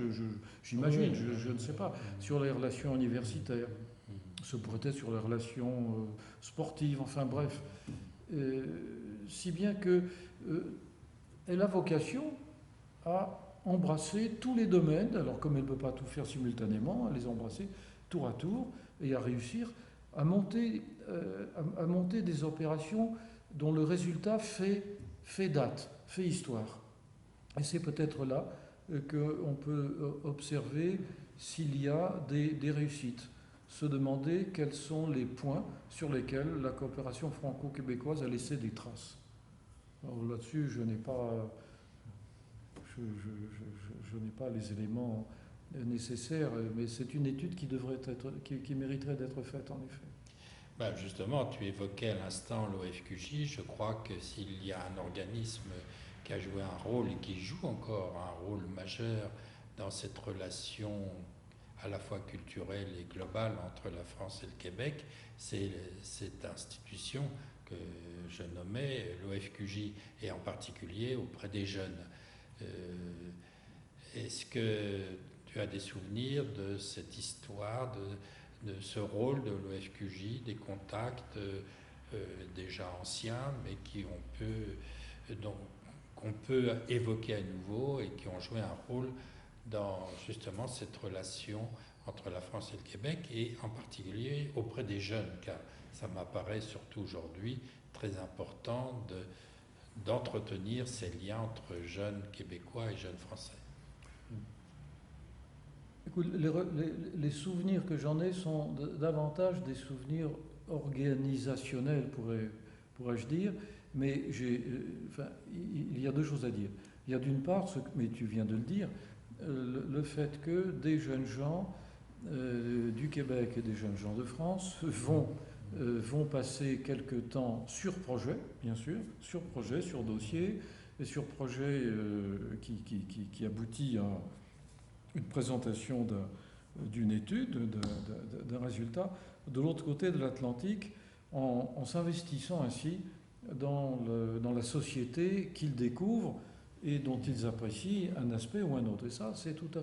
j'imagine, je ne sais pas, sur les relations universitaires, ça pourrait être sur les relations sportives, enfin bref. Si bien que elle a vocation à embrasser tous les domaines, alors comme elle ne peut pas tout faire simultanément, à les embrasser tour à tour et à réussir à monter des opérations dont le résultat fait date, fait histoire. Et c'est peut-être là qu'on peut observer s'il y a des réussites, se demander quels sont les points sur lesquels la coopération franco-québécoise a laissé des traces. Alors là-dessus, je n'ai pas les éléments nécessaires, mais c'est une étude qui mériterait d'être faite en effet. Ben justement, tu évoquais à l'instant l'OFQJ. Je crois que s'il y a un organisme qui a joué un rôle et qui joue encore un rôle majeur dans cette relation à la fois culturelle et globale entre la France et le Québec, c'est cette institution que je nommais l'OFQJ, et en particulier auprès des jeunes. Est-ce que tu as des souvenirs de cette histoire, de ce rôle de l'OFQJ, des contacts déjà anciens, mais qu'on peut évoquer à nouveau et qui ont joué un rôle dans justement cette relation entre la France et le Québec, et en particulier auprès des jeunes, car ça m'apparaît surtout aujourd'hui très important d'entretenir ces liens entre jeunes québécois et jeunes français. Écoute, les souvenirs que j'en ai sont davantage des souvenirs organisationnels, pourrais-je dire, mais il y a deux choses à dire. Il y a d'une part, mais tu viens de le dire, le fait que des jeunes gens du Québec et des jeunes gens de France vont passer quelque temps sur projet, bien sûr, sur projet, sur dossier, et sur projet qui aboutit à une présentation d'une étude, d'un résultat, de l'autre côté de l'Atlantique, en s'investissant ainsi dans la société qu'ils découvrent et dont ils apprécient un aspect ou un autre. Et ça, c'est tout à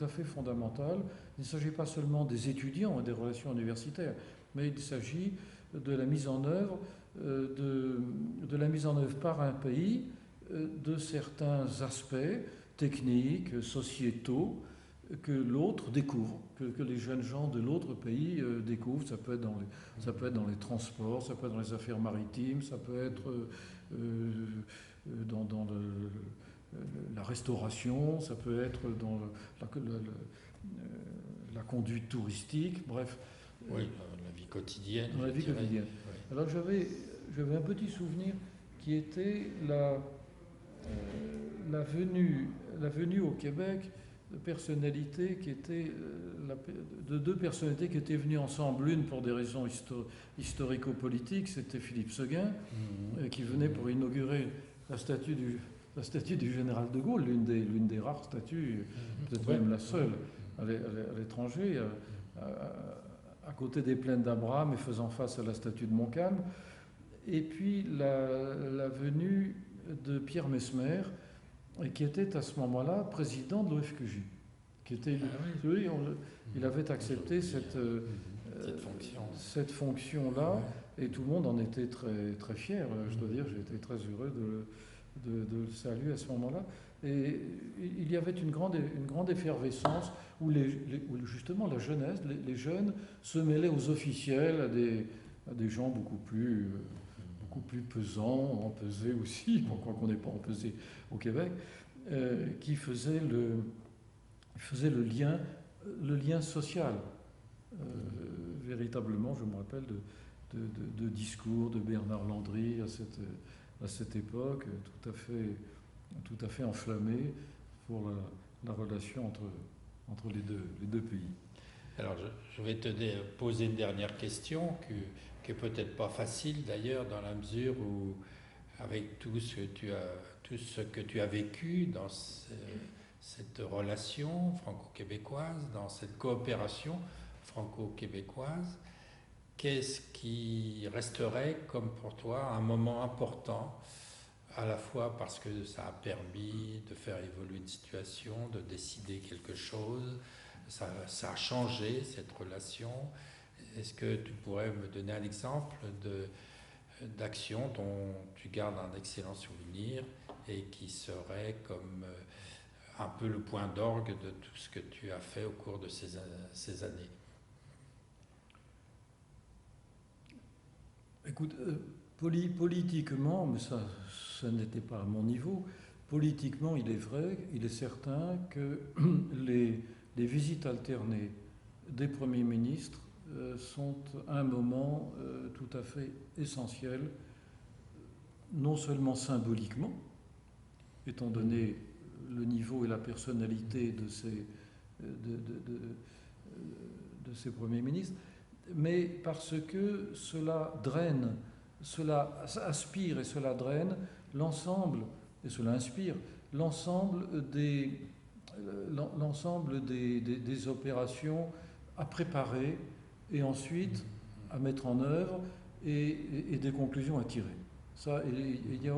fait fondamental. Il ne s'agit pas seulement des étudiants et des relations universitaires, mais il s'agit de la mise en œuvre, de la mise en œuvre par un pays de certains aspects techniques, sociétaux, que l'autre découvre, que les jeunes gens de l'autre pays découvrent. Ça peut être dans les transports, ça peut être dans les affaires maritimes, ça peut être dans la restauration, ça peut être dans la conduite touristique, bref. Oui, la vie quotidienne. Dans la vie quotidienne. Oui. Alors j'avais un petit souvenir qui était la venue au Québec de personnalités qui étaient de deux personnalités qui étaient venues ensemble, l'une pour des raisons historico-politiques, c'était Philippe Séguin, qui venait pour inaugurer la statue du général de Gaulle, l'une des rares statues, peut-être même la seule à l'étranger, à côté des plaines d'Abraham et faisant face à la statue de Montcalm. Et puis la venue de Pierre Messmer, qui était à ce moment-là président de l'OFQJ. Il avait accepté cette fonction-là, et tout le monde en était très, très fier. Je dois dire, j'ai été très heureux de le saluer à ce moment-là. Et il y avait une grande effervescence où justement la jeunesse, les jeunes se mêlaient aux officiels, à des gens beaucoup plus pesants, empesés aussi, pourquoi qu'on n'est pas empesé au Québec, qui faisaient le lien social. Véritablement, je me rappelle de discours de Bernard Landry à cette époque, tout à fait enflammé pour la relation entre les deux pays. Alors, je vais te poser une dernière question qui est peut-être pas facile d'ailleurs, dans la mesure où, avec tout ce que tu as vécu dans cette relation franco-québécoise, dans cette coopération franco-québécoise, qu'est-ce qui resterait comme pour toi un moment important, à la fois parce que ça a permis de faire évoluer une situation, de décider quelque chose, ça a changé cette relation. Est-ce que tu pourrais me donner un exemple d'action dont tu gardes un excellent souvenir et qui serait comme un peu le point d'orgue de tout ce que tu as fait au cours de ces années? Écoute, politiquement, mais ça n'était pas à mon niveau, politiquement, il est certain que les visites alternées des premiers ministres sont un moment tout à fait essentiel, non seulement symboliquement, étant donné le niveau et la personnalité de ces premiers ministres, mais parce que cela aspire et cela draine l'ensemble, et cela inspire l'ensemble des opérations à préparer et ensuite à mettre en œuvre et des conclusions à tirer. Ça, il n'y a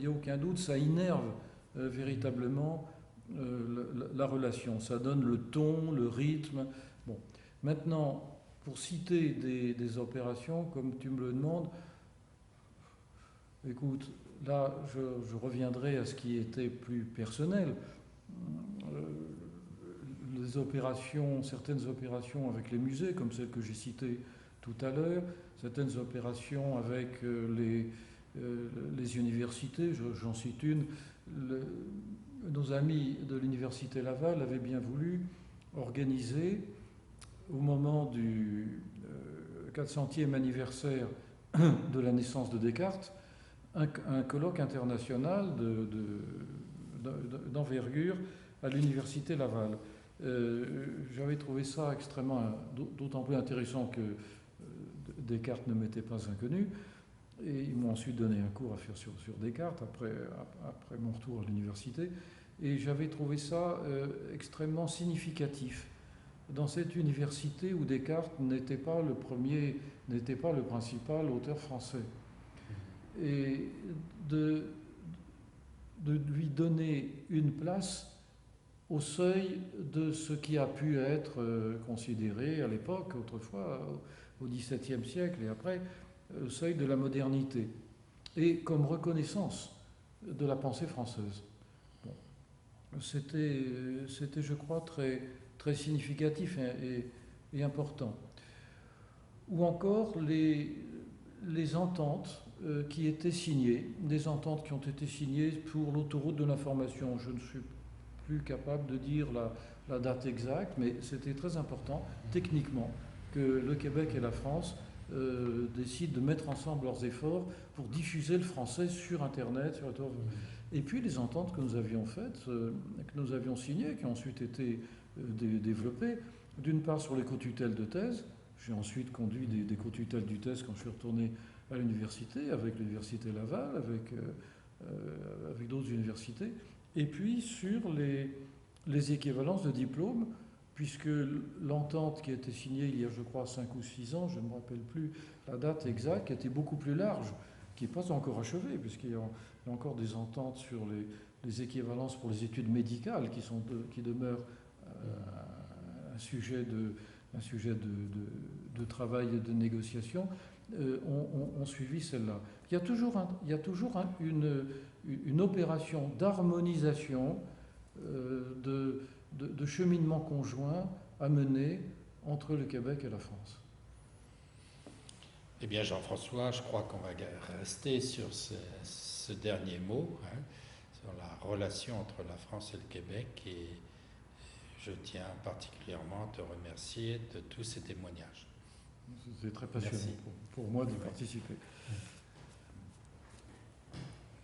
aucun doute, ça innerve véritablement la relation. Ça donne le ton, le rythme. Bon. Maintenant, pour citer des opérations, comme tu me le demandes, écoute, là, je reviendrai à ce qui était plus personnel. Certaines opérations avec les musées, comme celle que j'ai citée tout à l'heure, certaines opérations avec les universités, j'en cite une. Nos amis de l'université Laval avaient bien voulu organisé au moment du 400e anniversaire de la naissance de Descartes un colloque international d'envergure à l'université Laval. J'avais trouvé ça extrêmement, d'autant plus intéressant que Descartes ne m'était pas inconnu. Et ils m'ont ensuite donné un cours à faire sur Descartes après mon retour à l'université. Et j'avais trouvé ça extrêmement significatif dans cette université où Descartes n'était pas le premier, n'était pas le principal auteur français. Et de lui donner une place au seuil de ce qui a pu être considéré à l'époque, autrefois, au XVIIe siècle et après, au seuil de la modernité, et comme reconnaissance de la pensée française. Bon. C'était, je crois, très significatif et important. Ou encore les ententes qui étaient signées, des ententes qui ont été signées pour l'autoroute de l'information. Je ne suis plus capable de dire la date exacte, mais c'était très important, techniquement, que le Québec et la France décident de mettre ensemble leurs efforts pour diffuser le français sur Internet, sur Internet. Et puis les ententes que nous avions faites, que nous avions signées, qui ont ensuite été développées, d'une part sur les co-tutelles de thèse. J'ai ensuite conduit des co-tutelles du thèse quand je suis retourné à l'université, avec l'université Laval, avec d'autres universités, et puis sur les équivalences de diplômes, puisque l'entente qui a été signée il y a, je crois, 5 ou 6 ans, je ne me rappelle plus la date exacte, était beaucoup plus large, qui n'est pas encore achevée, puisqu'il y a encore des ententes sur les équivalences pour les études médicales qui demeurent un sujet de travail et de négociation, ont suivi celle-là. Il y a toujours une opération d'harmonisation, de cheminement conjoint à mener entre le Québec et la France. Eh bien, Jean-François, je crois qu'on va rester sur ce dernier mot, sur la relation entre la France et le Québec, et je tiens particulièrement à te remercier de tous ces témoignages. C'est très passionnant pour moi d'y participer.